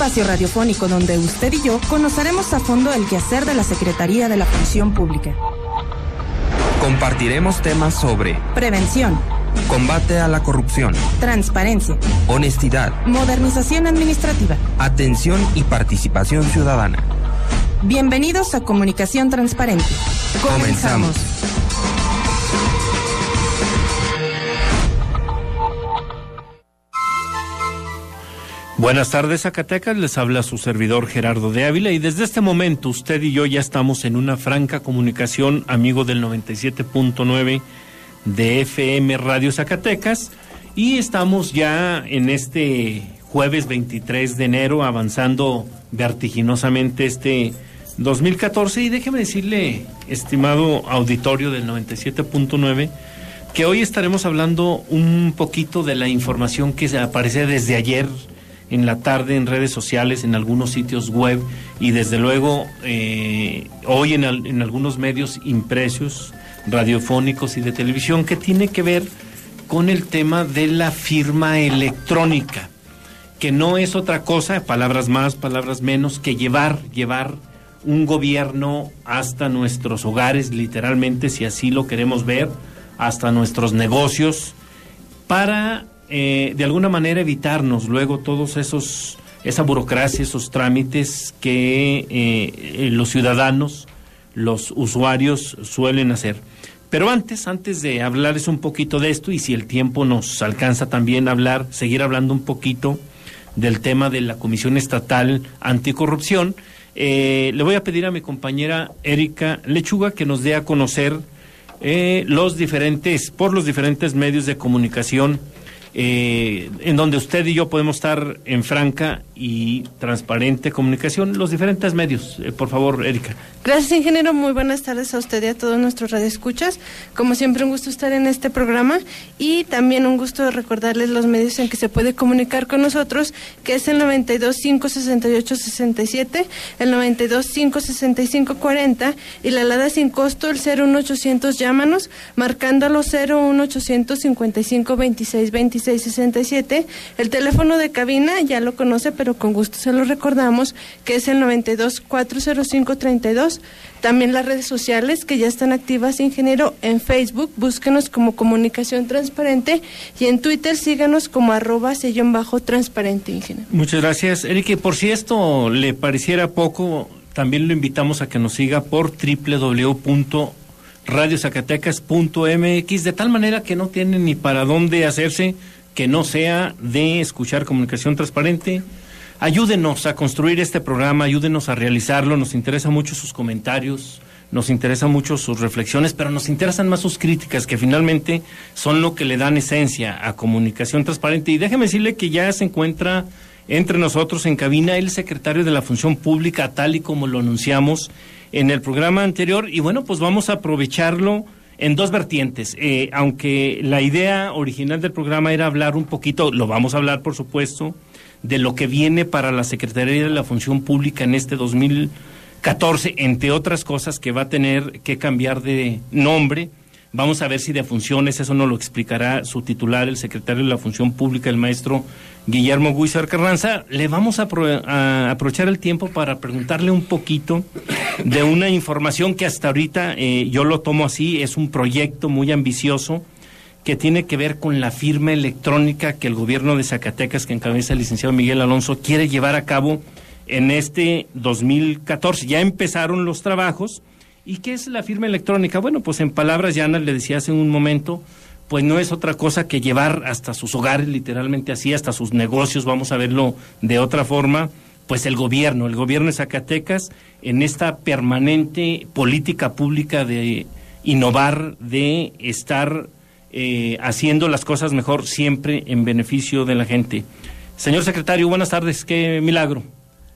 espacio radiofónico donde usted y yo conoceremos a fondo el quehacer de la Secretaría de la Función Pública. Compartiremos temas sobre prevención, combate a la corrupción, transparencia, honestidad, modernización administrativa, atención y participación ciudadana. Bienvenidos a Comunicación Transparente. Comenzamos. Buenas tardes, Zacatecas, les habla su servidor Gerardo de Ávila y desde este momento usted y yo ya estamos en una franca comunicación, amigo del 97.9 de FM Radio Zacatecas, y estamos ya en este jueves 23 de enero avanzando vertiginosamente este 2014 y déjeme decirle, estimado auditorio del 97.9, que hoy estaremos hablando un poquito de la información que aparece desde ayer en la tarde en redes sociales, en algunos sitios web y desde luego hoy en algunos medios impresos, radiofónicos y de televisión, que tiene que ver con el tema de la firma electrónica, que no es otra cosa, palabras más, palabras menos, que llevar un gobierno hasta nuestros hogares, literalmente, si así lo queremos ver, hasta nuestros negocios, para de alguna manera evitarnos luego todos esa burocracia, esos trámites que los ciudadanos, los usuarios suelen hacer. Pero antes de hablarles un poquito de esto, y si el tiempo nos alcanza también seguir hablando un poquito del tema de la Comisión Estatal Anticorrupción, le voy a pedir a mi compañera Erika Lechuga que nos dé a conocer los diferentes medios de comunicación en donde usted y yo podemos estar en franca y transparente comunicación, los diferentes medios. Por favor, Erika. Gracias, ingeniero. Muy buenas tardes a usted y a todos nuestros radioescuchas. Como siempre, un gusto estar en este programa y también un gusto recordarles los medios en que se puede comunicar con nosotros, que es el 92-568-67, el 92-565-40 y la alada sin costo, el 01800 llámanos, marcándolo 01800 55 26 26 67. El teléfono de cabina ya lo conoce, pero con gusto se lo recordamos, que es el 92-405-32. También las redes sociales que ya están activas, ingeniero, en Facebook, búsquenos como Comunicación Transparente y en Twitter síganos como @_transparente, ingeniero. Muchas gracias, Erika. Por si esto le pareciera poco, también lo invitamos a que nos siga por www.radiozacatecas.mx, de tal manera que no tiene ni para dónde hacerse que no sea de escuchar Comunicación Transparente. Ayúdenos a construir este programa, ayúdenos a realizarlo, nos interesa mucho sus comentarios, nos interesa mucho sus reflexiones, pero nos interesan más sus críticas, que finalmente son lo que le dan esencia a Comunicación Transparente. Y déjeme decirle que ya se encuentra entre nosotros en cabina el secretario de la Función Pública, tal y como lo anunciamos en el programa anterior, y bueno, pues vamos a aprovecharlo en dos vertientes. Aunque la idea original del programa era hablar un poquito, lo vamos a hablar por supuesto, de lo que viene para la Secretaría de la Función Pública en este 2014, entre otras cosas que va a tener que cambiar de nombre. Vamos a ver si de funciones, eso nos lo explicará su titular, el secretario de la Función Pública, el maestro Guillermo Guizar Carranza. Le vamos a aprovechar el tiempo para preguntarle un poquito de una información que hasta ahorita yo lo tomo así, es un proyecto muy ambicioso que tiene que ver con la firma electrónica que el gobierno de Zacatecas, que encabeza el licenciado Miguel Alonso, quiere llevar a cabo en este 2014. Ya empezaron los trabajos. ¿Y qué es la firma electrónica? Bueno, pues en palabras llanas, le decía hace un momento, pues no es otra cosa que llevar hasta sus hogares, literalmente así, hasta sus negocios, vamos a verlo de otra forma, pues el gobierno de Zacatecas, en esta permanente política pública de innovar, de estar haciendo las cosas mejor, siempre en beneficio de la gente. Señor secretario, buenas tardes, qué milagro.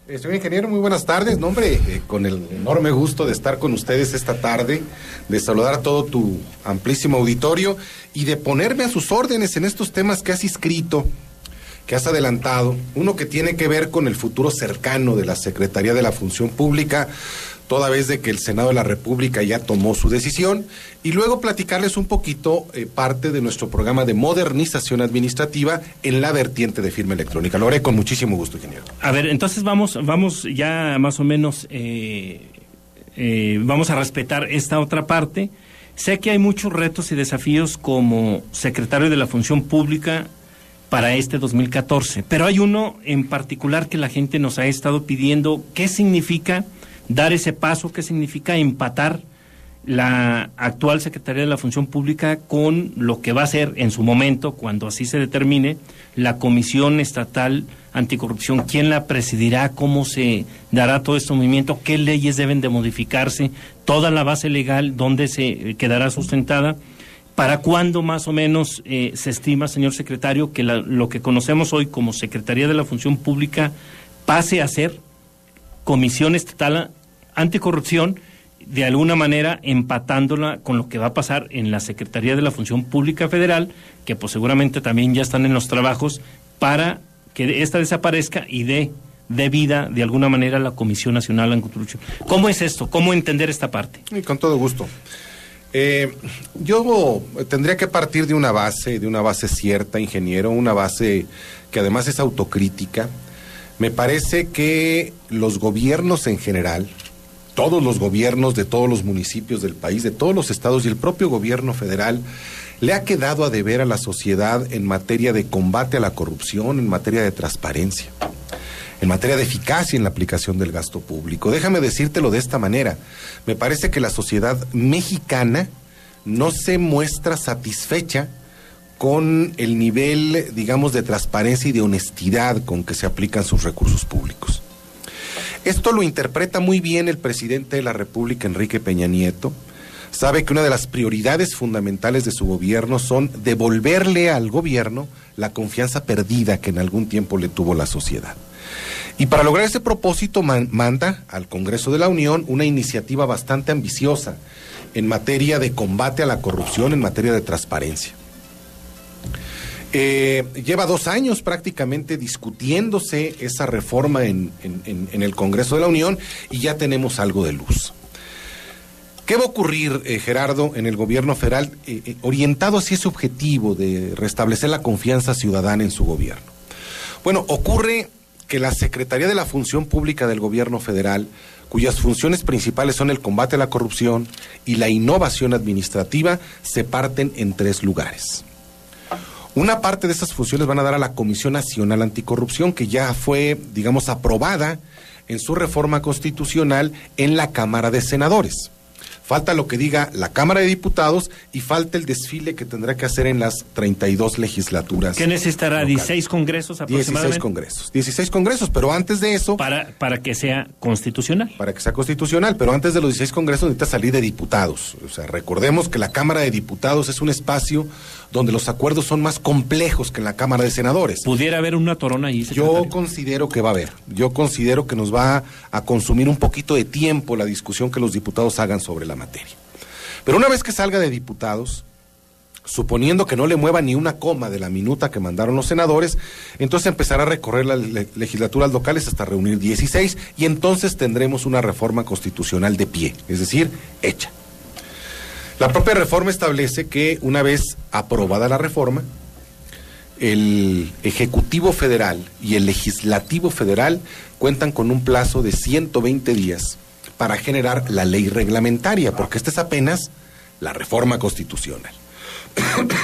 Señor ingeniero, muy buenas tardes. No, hombre, con el enorme gusto de estar con ustedes esta tarde, de saludar a todo tu amplísimo auditorio y de ponerme a sus órdenes en estos temas que has inscrito, que has adelantado. Uno que tiene que ver con el futuro cercano de la Secretaría de la Función Pública, toda vez de que el Senado de la República ya tomó su decisión, y luego platicarles un poquito parte de nuestro programa de modernización administrativa en la vertiente de firma electrónica. Lo haré con muchísimo gusto, ingeniero. A ver, entonces vamos ya más o menos, vamos a respetar esta otra parte. Sé que hay muchos retos y desafíos como secretario de la Función Pública para este 2014, pero hay uno en particular que la gente nos ha estado pidiendo. ¿Qué significa dar ese paso? ¿Qué significa empatar la actual Secretaría de la Función Pública con lo que va a ser en su momento, cuando así se determine, la Comisión Estatal Anticorrupción? ¿Quién la presidirá? ¿Cómo se dará todo este movimiento? ¿Qué leyes deben de modificarse? Toda la base legal, ¿dónde se quedará sustentada? ¿Para cuándo más o menos se estima, señor secretario, que lo que conocemos hoy como Secretaría de la Función Pública pase a ser Comisión Estatal Anticorrupción, de alguna manera empatándola con lo que va a pasar en la Secretaría de la Función Pública Federal, que pues seguramente también ya están en los trabajos para que esta desaparezca y dé vida de alguna manera a la Comisión Nacional Anticorrupción? ¿Cómo es esto? ¿Cómo entender esta parte? Y con todo gusto. Yo tendría que partir de una base cierta, ingeniero, una base que además es autocrítica. Me parece que los gobiernos en general, todos los gobiernos de todos los municipios del país, de todos los estados y el propio gobierno federal, le ha quedado a deber a la sociedad en materia de combate a la corrupción, en materia de transparencia, en materia de eficacia en la aplicación del gasto público. Déjame decírtelo de esta manera. Me parece que la sociedad mexicana no se muestra satisfecha con el nivel, digamos, de transparencia y de honestidad con que se aplican sus recursos públicos. Esto lo interpreta muy bien el presidente de la República, Enrique Peña Nieto. Sabe que una de las prioridades fundamentales de su gobierno son devolverle al gobierno la confianza perdida que en algún tiempo le tuvo la sociedad. Y para lograr ese propósito manda al Congreso de la Unión una iniciativa bastante ambiciosa en materia de combate a la corrupción, en materia de transparencia. Lleva 2 años prácticamente discutiéndose esa reforma en el Congreso de la Unión y ya tenemos algo de luz. ¿Qué va a ocurrir, Gerardo, en el gobierno federal orientado hacia ese objetivo de restablecer la confianza ciudadana en su gobierno? Bueno, ocurre que la Secretaría de la Función Pública del Gobierno Federal, cuyas funciones principales son el combate a la corrupción y la innovación administrativa, se parten en 3 lugares. Una parte de esas funciones van a dar a la Comisión Nacional Anticorrupción, que ya fue, digamos, aprobada en su reforma constitucional en la Cámara de Senadores. Falta lo que diga la Cámara de Diputados y falta el desfile que tendrá que hacer en las 32 legislaturas. ¿Qué necesitará? locales. 16 congresos aproximadamente. 16 congresos, pero antes de eso... Para que sea constitucional. Para que sea constitucional, pero antes de los 16 congresos necesita salir de diputados. O sea, recordemos que la Cámara de Diputados es un espacio donde los acuerdos son más complejos que en la Cámara de Senadores. ¿Pudiera haber una torona ahí, secretario? Yo considero que va a haber. Yo considero que nos va a consumir un poquito de tiempo la discusión que los diputados hagan sobre la materia. Pero una vez que salga de diputados, suponiendo que no le mueva ni una coma de la minuta que mandaron los senadores, entonces empezará a recorrer las legislaturas locales hasta reunir 16 y entonces tendremos una reforma constitucional de pie, es decir, hecha. La propia reforma establece que una vez aprobada la reforma, el Ejecutivo Federal y el Legislativo Federal cuentan con un plazo de 120 días para generar la ley reglamentaria, porque esta es apenas la reforma constitucional.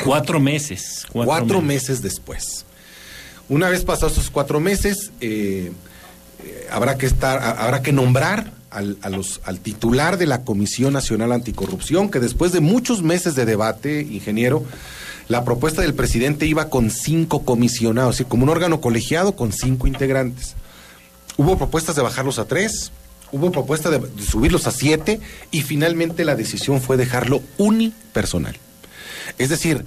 4 meses. 4 meses después. Una vez pasados esos 4 meses, habrá que nombrar al titular de la Comisión Nacional Anticorrupción, que después de muchos meses de debate, ingeniero, la propuesta del presidente iba con 5 comisionados, es decir, como un órgano colegiado con 5 integrantes. Hubo propuestas de bajarlos a 3, hubo propuesta de subirlos a 7 y finalmente la decisión fue dejarlo unipersonal. Es decir,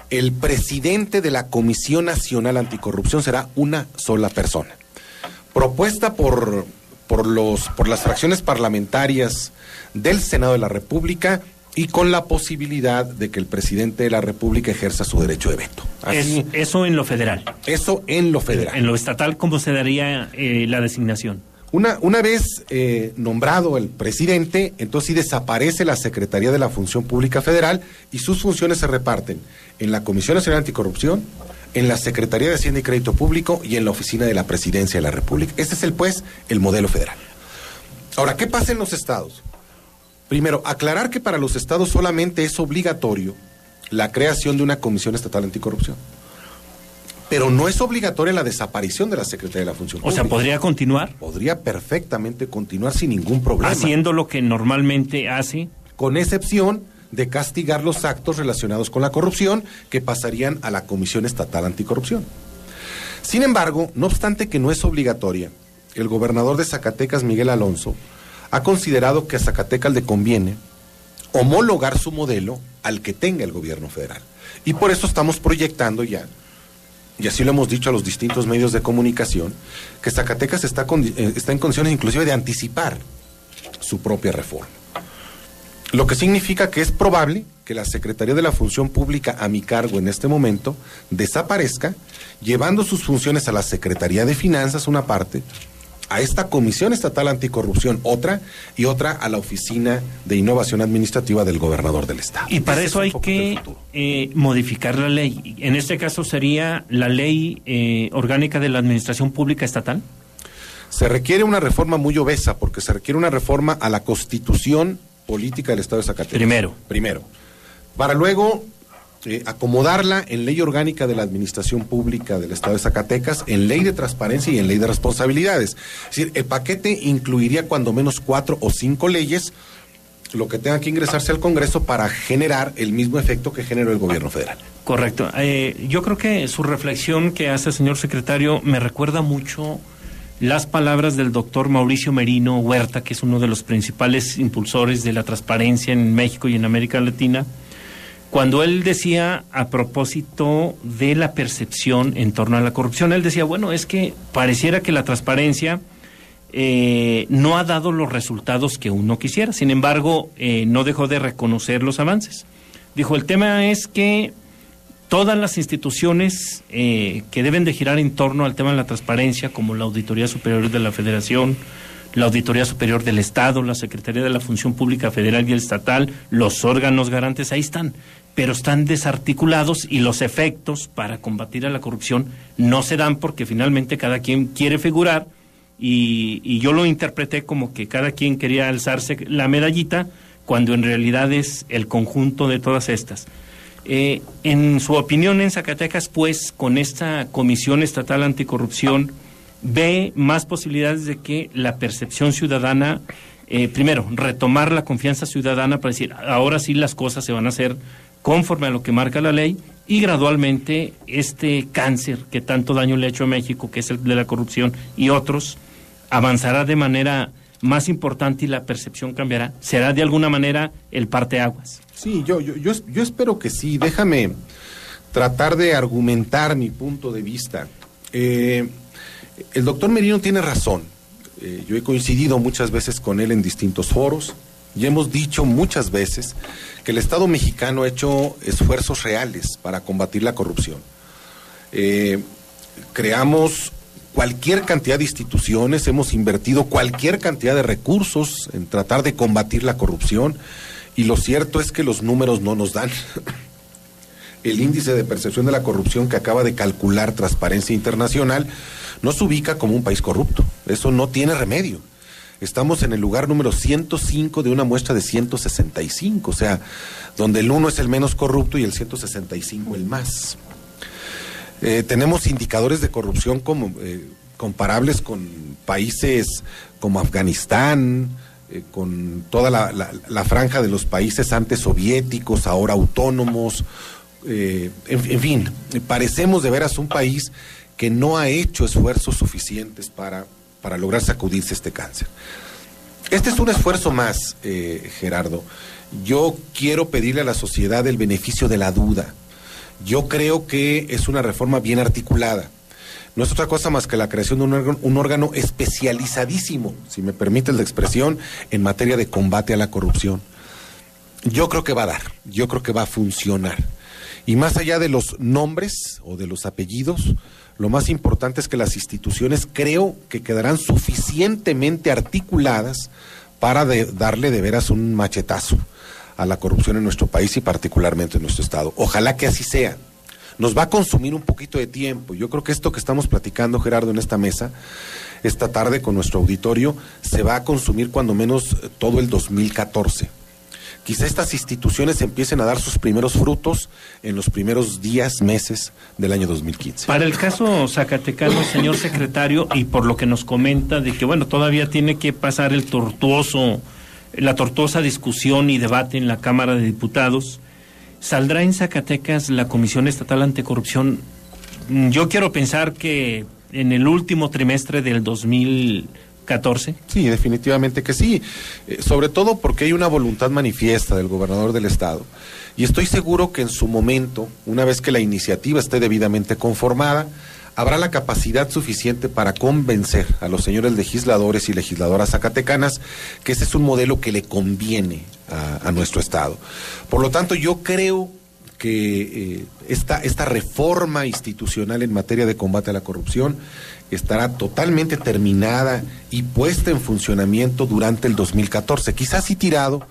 el presidente de la Comisión Nacional Anticorrupción será una sola persona. Propuesta por las fracciones parlamentarias del Senado de la República y con la posibilidad de que el presidente de la República ejerza su derecho de veto. Eso en lo federal. Eso en lo federal. En lo estatal, ¿cómo se daría la designación? Una vez nombrado el presidente, entonces sí desaparece la Secretaría de la Función Pública Federal y sus funciones se reparten en la Comisión Nacional Anticorrupción, en la Secretaría de Hacienda y Crédito Público y en la Oficina de la Presidencia de la República. Este es el modelo federal. Ahora, ¿qué pasa en los estados? Primero, aclarar que para los estados solamente es obligatorio la creación de una Comisión Estatal Anticorrupción. Pero no es obligatoria la desaparición de la Secretaría de la Función Pública. O sea, ¿podría continuar? Podría perfectamente continuar sin ningún problema. Haciendo lo que normalmente hace. Con excepción de castigar los actos relacionados con la corrupción que pasarían a la Comisión Estatal Anticorrupción. Sin embargo, no obstante que no es obligatoria, el gobernador de Zacatecas, Miguel Alonso, ha considerado que a Zacatecas le conviene homologar su modelo al que tenga el gobierno federal. Y por eso estamos proyectando ya, y así lo hemos dicho a los distintos medios de comunicación, que Zacatecas está en condiciones inclusive de anticipar su propia reforma. Lo que significa que es probable que la Secretaría de la Función Pública a mi cargo en este momento desaparezca, llevando sus funciones a la Secretaría de Finanzas, una parte, a esta Comisión Estatal Anticorrupción, otra, y otra a la Oficina de Innovación Administrativa del Gobernador del Estado. Y para eso hay que modificar la ley. En este caso sería la Ley Orgánica de la Administración Pública Estatal. Se requiere una reforma muy obesa, porque se requiere una reforma a la Constitución Política del Estado de Zacatecas. Primero. Para luego acomodarla en Ley Orgánica de la Administración Pública del Estado de Zacatecas, en Ley de Transparencia y en Ley de Responsabilidades. Es decir, el paquete incluiría cuando menos 4 o 5 leyes, lo que tenga que ingresarse al Congreso para generar el mismo efecto que generó el gobierno federal. Correcto. Yo creo que su reflexión que hace, señor secretario, me recuerda mucho las palabras del doctor Mauricio Merino Huerta, que es uno de los principales impulsores de la transparencia en México y en América Latina, cuando él decía a propósito de la percepción en torno a la corrupción, él decía, bueno, es que pareciera que la transparencia no ha dado los resultados que uno quisiera, sin embargo, no dejó de reconocer los avances. Dijo, el tema es que todas las instituciones que deben de girar en torno al tema de la transparencia, como la Auditoría Superior de la Federación, la Auditoría Superior del Estado, la Secretaría de la Función Pública Federal y el Estatal, los órganos garantes, ahí están, pero están desarticulados y los efectos para combatir a la corrupción no se dan porque finalmente cada quien quiere figurar y yo lo interpreté como que cada quien quería alzarse la medallita cuando en realidad es el conjunto de todas estas. En su opinión en Zacatecas, pues, con esta Comisión Estatal Anticorrupción, ¿ve más posibilidades de que la percepción ciudadana, primero, retomar la confianza ciudadana para decir, ahora sí las cosas se van a hacer conforme a lo que marca la ley, y gradualmente este cáncer que tanto daño le ha hecho a México, que es el de la corrupción, y otros, avanzará de manera más importante y la percepción cambiará? ¿Será de alguna manera el parteaguas? Sí, yo espero que sí. Déjame tratar de argumentar mi punto de vista. El doctor Merino tiene razón. Yo he coincidido muchas veces con él en distintos foros y hemos dicho muchas veces que el Estado mexicano ha hecho esfuerzos reales para combatir la corrupción. Creamos cualquier cantidad de instituciones, hemos invertido cualquier cantidad de recursos en tratar de combatir la corrupción, y lo cierto es que los números no nos dan. El índice de percepción de la corrupción que acaba de calcular Transparencia Internacional nos ubica como un país corrupto. Eso no tiene remedio. Estamos en el lugar número 105 de una muestra de 165, o sea, donde el 1 es el menos corrupto y el 165 el más. Tenemos indicadores de corrupción comparables con países como Afganistán, con toda la franja de los países antes soviéticos, ahora autónomos, en fin, parecemos de veras un país que no ha hecho esfuerzos suficientes para lograr sacudirse este cáncer. Este es un esfuerzo más, Gerardo. Yo quiero pedirle a la sociedad el beneficio de la duda. Yo creo que es una reforma bien articulada. No es otra cosa más que la creación de un órgano especializadísimo, si me permite la expresión, en materia de combate a la corrupción. Yo creo que va a dar, yo creo que va a funcionar. Y más allá de los nombres o de los apellidos, lo más importante es que las instituciones creo que quedarán suficientemente articuladas para darle de veras un machetazo a la corrupción en nuestro país y particularmente en nuestro estado. Ojalá que así sea. Nos va a consumir un poquito de tiempo. Yo creo que esto que estamos platicando, Gerardo, en esta mesa, esta tarde con nuestro auditorio, se va a consumir cuando menos todo el 2014. Quizá estas instituciones empiecen a dar sus primeros frutos en los primeros días, meses del año 2015. Para el caso zacatecano, señor secretario, y por lo que nos comenta de que, bueno, todavía tiene que pasar la tortuosa discusión y debate en la Cámara de Diputados, ¿saldrá en Zacatecas la Comisión Estatal Anticorrupción? Yo quiero pensar que en el último trimestre del 2014. Sí, definitivamente que sí, sobre todo porque hay una voluntad manifiesta del gobernador del estado, y estoy seguro que en su momento, una vez que la iniciativa esté debidamente conformada, habrá la capacidad suficiente para convencer a los señores legisladores y legisladoras zacatecanas que ese es un modelo que le conviene a nuestro estado. Por lo tanto, yo creo que esta reforma institucional en materia de combate a la corrupción estará totalmente terminada y puesta en funcionamiento durante el 2014, quizás sí tirado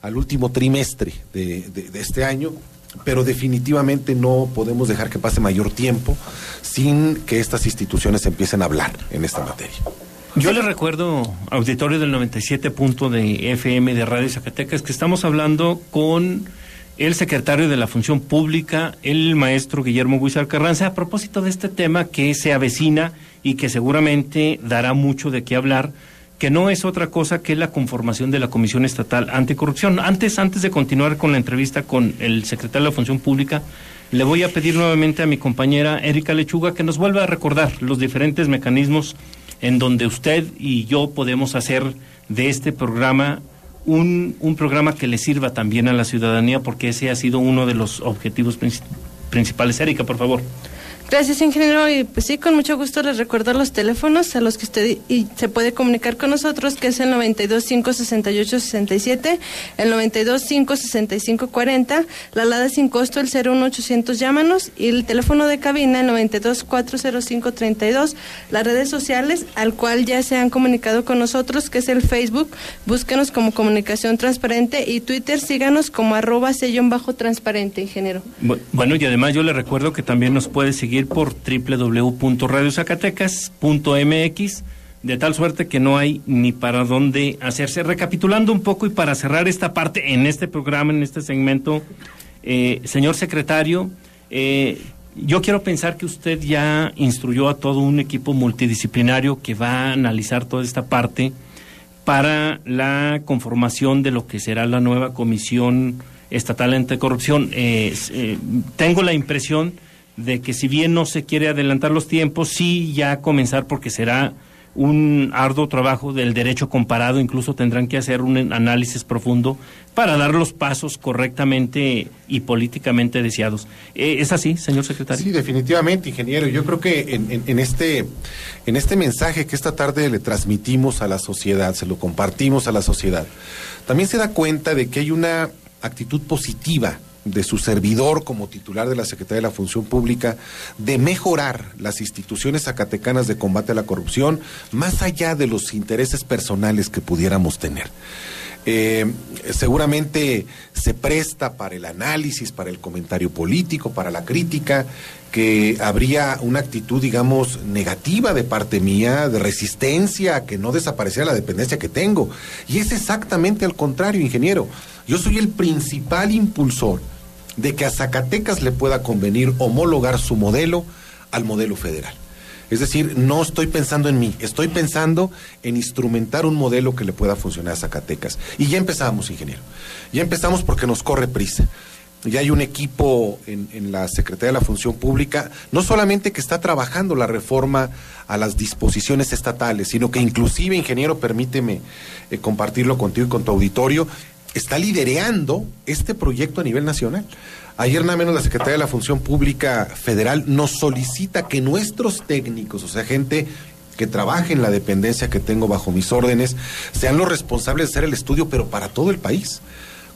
al último trimestre de este año, pero definitivamente no podemos dejar que pase mayor tiempo sin que estas instituciones empiecen a hablar en esta materia. Yo le recuerdo, auditorio del 97 de FM de Radio Zacatecas, que estamos hablando con el secretario de la Función Pública, el maestro Guillermo Guizar Carranza, a propósito de este tema que se avecina y que seguramente dará mucho de qué hablar, que no es otra cosa que la conformación de la Comisión Estatal Anticorrupción. Antes de continuar con la entrevista con el secretario de la Función Pública, le voy a pedir nuevamente a mi compañera Erika Lechuga que nos vuelva a recordar los diferentes mecanismos en donde usted y yo podemos hacer de este programa un programa que le sirva también a la ciudadanía, porque ese ha sido uno de los objetivos principales. Erika, por favor. Gracias, ingeniero, y pues sí, con mucho gusto les recuerdo los teléfonos a los que usted se puede comunicar con nosotros, que es el 92-568-67, el 92-565-40, la alada sin costo, el 01800 llámanos, y el teléfono de cabina, el 92-405-32, las redes sociales, al cual ya se han comunicado con nosotros, que es el Facebook, búsquenos como Comunicación Transparente, y Twitter, síganos como @_transparente, ingeniero. Bueno, y además yo le recuerdo que también nos puede seguir por www.radiozacatecas.mx, de tal suerte que no hay ni para dónde hacerse. Recapitulando un poco y para cerrar esta parte en este programa, en este segmento, señor secretario, yo quiero pensar que usted ya instruyó a todo un equipo multidisciplinario que va a analizar toda esta parte para la conformación de lo que será la nueva Comisión Estatal Anticorrupción. Tengo la impresión de que si bien no se quiere adelantar los tiempos, sí ya comenzar, porque será un arduo trabajo del derecho comparado, incluso tendrán que hacer un análisis profundo para dar los pasos correctamente y políticamente deseados. ¿Es así, señor secretario? Sí, definitivamente, ingeniero. Yo creo que en este mensaje que esta tarde le transmitimos a la sociedad, se lo compartimos a la sociedad, también se da cuenta de que hay una actitud positiva de su servidor como titular de la Secretaría de la Función Pública de mejorar las instituciones zacatecanas de combate a la corrupción más allá de los intereses personales que pudiéramos tener. Seguramente se presta para el análisis, para el comentario político, para la crítica, que habría una actitud, digamos, negativa de parte mía, de resistencia a que no desapareciera la dependencia que tengo. Y es exactamente al contrario, ingeniero. Yo soy el principal impulsor de que a Zacatecas le pueda convenir homologar su modelo al modelo federal. Es decir, no estoy pensando en mí, estoy pensando en instrumentar un modelo que le pueda funcionar a Zacatecas. Y ya empezamos, ingeniero. Ya empezamos porque nos corre prisa. Ya hay un equipo en la Secretaría de la Función Pública, no solamente que está trabajando la reforma a las disposiciones estatales, sino que inclusive, ingeniero, permíteme compartirlo contigo y con tu auditorio, está liderando este proyecto a nivel nacional. Ayer nada menos la Secretaría de la Función Pública Federal nos solicita que nuestros técnicos, o sea, gente que trabaje en la dependencia que tengo bajo mis órdenes, sean los responsables de hacer el estudio, pero para todo el país.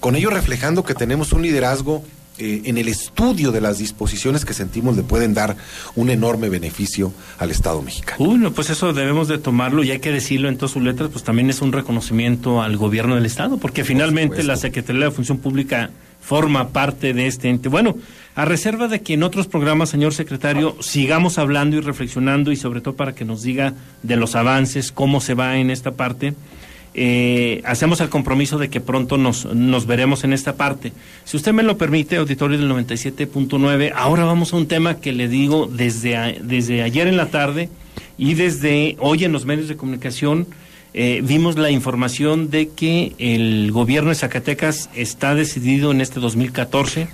Con ello reflejando que tenemos un liderazgo en el estudio de las disposiciones que sentimos le pueden dar un enorme beneficio al Estado mexicano. Bueno, pues eso debemos de tomarlo y hay que decirlo en todas sus letras, pues también es un reconocimiento al gobierno del Estado, porque finalmente la Secretaría de la Función Pública forma parte de este ente. Bueno, a reserva de que en otros programas, señor secretario, sigamos hablando y reflexionando y sobre todo para que nos diga de los avances, cómo se va en esta parte. Hacemos el compromiso de que pronto nos veremos en esta parte. Si usted me lo permite, auditorio del 97.9, ahora vamos a un tema que le digo desde ayer en la tarde y desde hoy en los medios de comunicación. Vimos la información de que el gobierno de Zacatecas está decidido en este 2014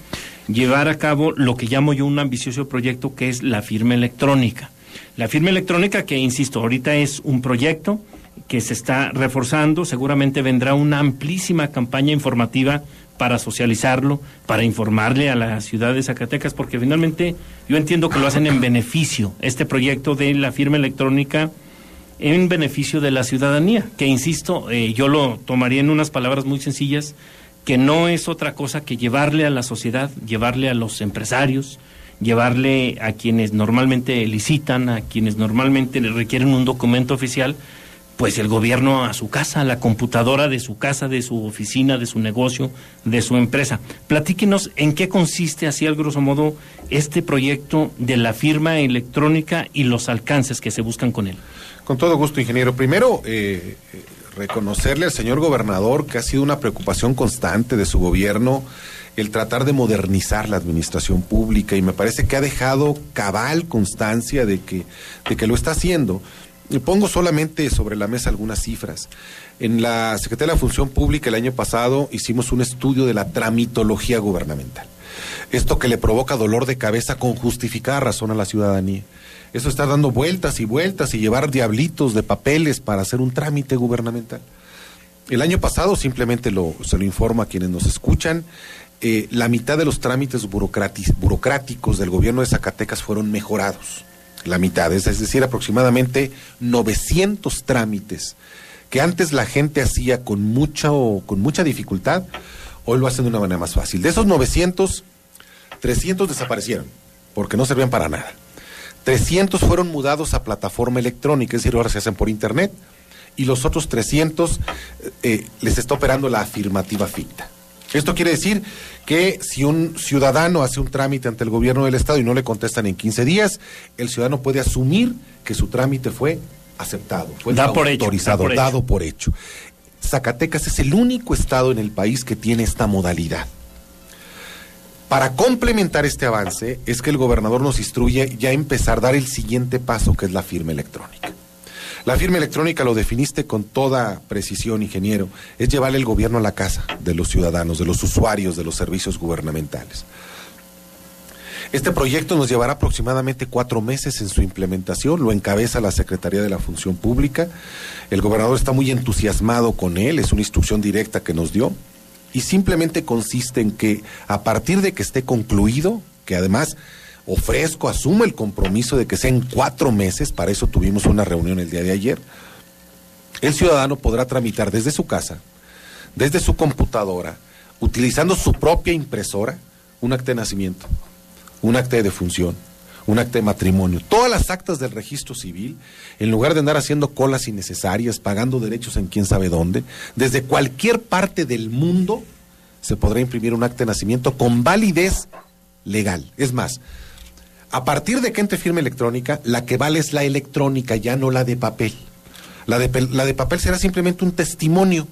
llevar a cabo lo que llamo yo un ambicioso proyecto, que es la firma electrónica. La firma electrónica que, insisto, ahorita es un proyecto que se está reforzando, seguramente vendrá una amplísima campaña informativa para socializarlo, para informarle a la ciudad de Zacatecas, porque finalmente yo entiendo que lo hacen en beneficio, este proyecto de la firma electrónica, en beneficio de la ciudadanía, que insisto, yo lo tomaría en unas palabras muy sencillas, que no es otra cosa que llevarle a la sociedad, llevarle a los empresarios, llevarle a quienes normalmente licitan, a quienes normalmente requieren un documento oficial, pues el gobierno a su casa, a la computadora de su casa, de su oficina, de su negocio, de su empresa. Platíquenos en qué consiste, así al grosso modo, este proyecto de la firma electrónica y los alcances que se buscan con él. Con todo gusto, ingeniero. Primero, reconocerle al señor gobernador que ha sido una preocupación constante de su gobierno el tratar de modernizar la administración pública, y me parece que ha dejado cabal constancia de que lo está haciendo. Pongo solamente sobre la mesa algunas cifras. En la Secretaría de la Función Pública el año pasado hicimos un estudio de la tramitología gubernamental. Esto que le provoca dolor de cabeza con justificada razón a la ciudadanía. Eso está dando vueltas y vueltas y llevar diablitos de papeles para hacer un trámite gubernamental. El año pasado, simplemente se lo informo a quienes nos escuchan, la mitad de los trámites burocráticos del gobierno de Zacatecas fueron mejorados. La mitad, es decir, aproximadamente 900 trámites que antes la gente hacía con mucha dificultad, hoy lo hacen de una manera más fácil. De esos 900, 300 desaparecieron porque no servían para nada. 300 fueron mudados a plataforma electrónica, es decir, ahora se hacen por internet, y los otros 300 les está operando la afirmativa ficta. Esto quiere decir que si un ciudadano hace un trámite ante el gobierno del Estado y no le contestan en 15 días, el ciudadano puede asumir que su trámite fue aceptado, fue autorizado, dado por hecho. Zacatecas es el único estado en el país que tiene esta modalidad. Para complementar este avance es que el gobernador nos instruye ya a empezar a dar el siguiente paso, que es la firma electrónica. La firma electrónica, lo definiste con toda precisión, ingeniero, es llevarle el gobierno a la casa de los ciudadanos, de los usuarios de los servicios gubernamentales. Este proyecto nos llevará aproximadamente 4 meses en su implementación, lo encabeza la Secretaría de la Función Pública, el gobernador está muy entusiasmado con él, es una instrucción directa que nos dio, y simplemente consiste en que a partir de que esté concluido, que además asumo el compromiso de que sea en 4 meses, para eso tuvimos una reunión el día de ayer, el ciudadano podrá tramitar desde su casa, desde su computadora, utilizando su propia impresora, un acta de nacimiento, un acta de defunción, un acta de matrimonio, todas las actas del registro civil, en lugar de andar haciendo colas innecesarias, pagando derechos en quién sabe dónde, desde cualquier parte del mundo se podrá imprimir un acta de nacimiento con validez legal. Es más, a partir de que entre firma electrónica, la que vale es la electrónica, ya no la de papel. La de papel será simplemente un testimonio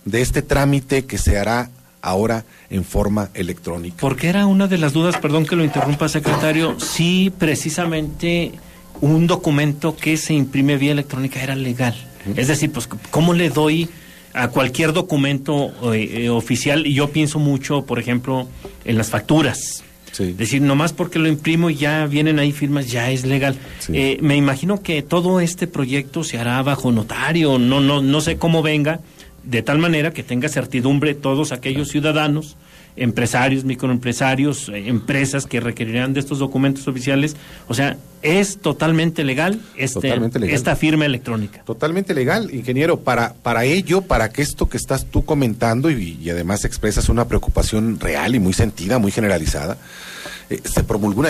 de este trámite que se hará ahora en forma electrónica. Porque era una de las dudas, perdón que lo interrumpa, secretario, si precisamente un documento que se imprime vía electrónica era legal. Es decir, pues, ¿cómo le doy a cualquier documento oficial? Y yo pienso mucho, por ejemplo, en las facturas. Sí. Es decir, nomás porque lo imprimo y ya vienen ahí firmas, ya es legal. Sí. Me imagino que todo este proyecto se hará bajo notario, no sé cómo venga, de tal manera que tenga certidumbre todos aquellos ciudadanos empresarios, microempresarios, empresas que requerirán de estos documentos oficiales. O sea, es totalmente legal, esta firma electrónica. Totalmente legal, ingeniero. Para ello, para que esto que estás tú comentando y además expresas una preocupación real y muy sentida, muy generalizada, se promulgó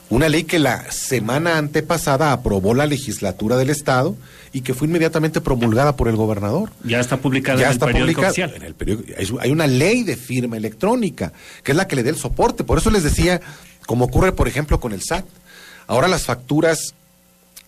una ley que la semana antepasada aprobó la legislatura del Estado y que fue inmediatamente promulgada por el gobernador. Ya está publicada en el periódico oficial. En el periódico, hay una ley de firma electrónica, que es la que le dé el soporte. Por eso les decía, como ocurre, por ejemplo, con el SAT. Ahora las facturas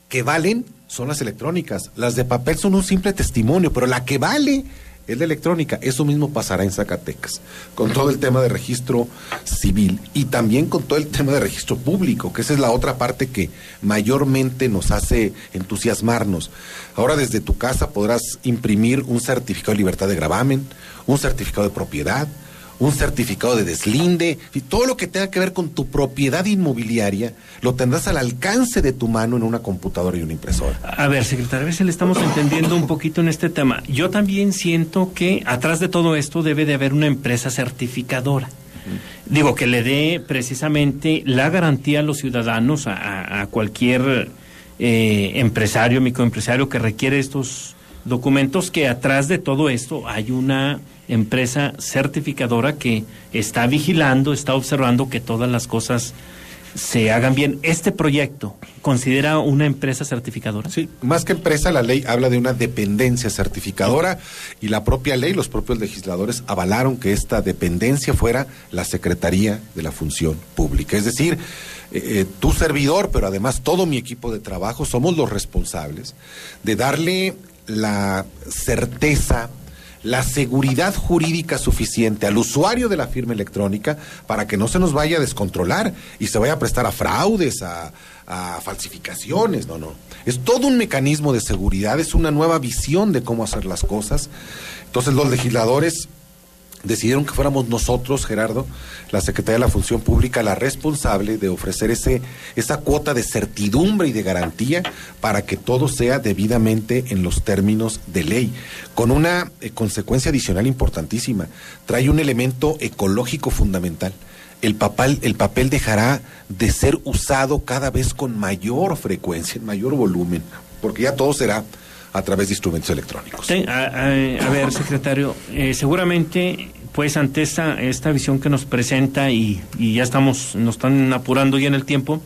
que valen son las electrónicas. Las de papel son un simple testimonio, pero la que vale es la electrónica. Eso mismo pasará en Zacatecas, con todo el tema de registro civil y también con todo el tema de registro público, que esa es la otra parte que mayormente nos hace entusiasmarnos. Ahora desde tu casa podrás imprimir un certificado de libertad de gravamen, un certificado de propiedad, un certificado de deslinde, y todo lo que tenga que ver con tu propiedad inmobiliaria lo tendrás al alcance de tu mano en una computadora y una impresora. A ver, secretario, a ver si le estamos entendiendo un poquito en este tema. Yo también siento que atrás de todo esto debe de haber una empresa certificadora. Digo, que le dé precisamente la garantía a los ciudadanos, a cualquier empresario, microempresario que requiere estos documentos, que atrás de todo esto hay una empresa certificadora que está vigilando, está observando que todas las cosas se hagan bien. ¿Este proyecto considera una empresa certificadora? Sí, más que empresa, la ley habla de una dependencia certificadora y la propia ley, los propios legisladores avalaron que esta dependencia fuera la Secretaría de la Función Pública. Es decir, tu servidor, pero además todo mi equipo de trabajo, somos los responsables de darle la certeza, la seguridad jurídica suficiente al usuario de la firma electrónica para que no se nos vaya a descontrolar y se vaya a prestar a fraudes, a falsificaciones. No. Es todo un mecanismo de seguridad, es una nueva visión de cómo hacer las cosas. Entonces los legisladores decidieron que fuéramos nosotros, Gerardo, la Secretaría de la Función Pública, la responsable de ofrecer esa cuota de certidumbre y de garantía para que todo sea debidamente en los términos de ley, con una consecuencia adicional importantísima. Trae un elemento ecológico fundamental. El papel dejará de ser usado cada vez con mayor frecuencia, en mayor volumen, porque ya todo será a través de instrumentos electrónicos. A ver, secretario, seguramente, pues ante esta visión que nos presenta y ya nos están apurando ya en el tiempo,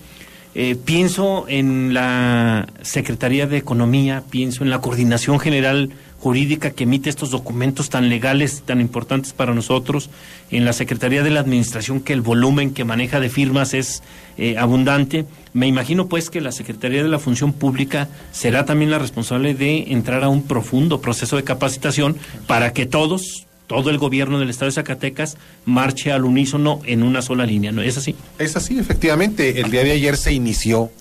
pienso en la Secretaría de Economía, pienso en la Coordinación General Jurídica que emite estos documentos tan legales, tan importantes para nosotros, en la Secretaría de la Administración, que el volumen que maneja de firmas es abundante. Me imagino pues que la Secretaría de la Función Pública será también la responsable de entrar a un profundo proceso de capacitación para que todo el gobierno del Estado de Zacatecas marche al unísono en una sola línea, ¿no es así? Es así, efectivamente. El día de ayer se inició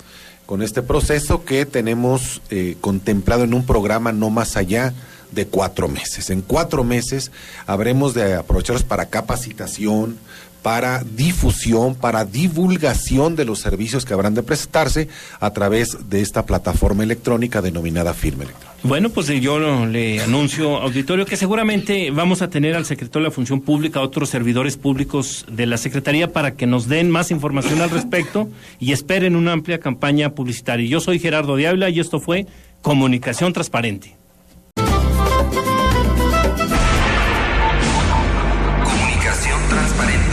con este proceso que tenemos contemplado en un programa no más allá de 4 meses. En 4 meses habremos de aprovecharlos para capacitación, para difusión, para divulgación de los servicios que habrán de prestarse a través de esta plataforma electrónica denominada firma electrónica. Bueno, pues yo le anuncio, auditorio, que seguramente vamos a tener al secretario de la Función Pública, a otros servidores públicos de la Secretaría, para que nos den más información al respecto y esperen una amplia campaña publicitaria. Yo soy Gerardo de Ávila y esto fue Comunicación Transparente. Comunicación Transparente.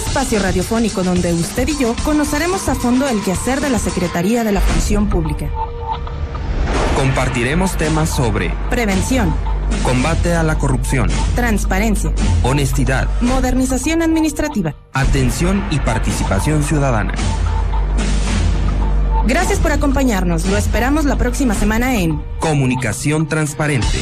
Espacio radiofónico donde usted y yo conoceremos a fondo el quehacer de la Secretaría de la Función Pública. Compartiremos temas sobre prevención, combate a la corrupción, transparencia, honestidad, modernización administrativa, atención y participación ciudadana. Gracias por acompañarnos. Lo esperamos la próxima semana en Comunicación Transparente.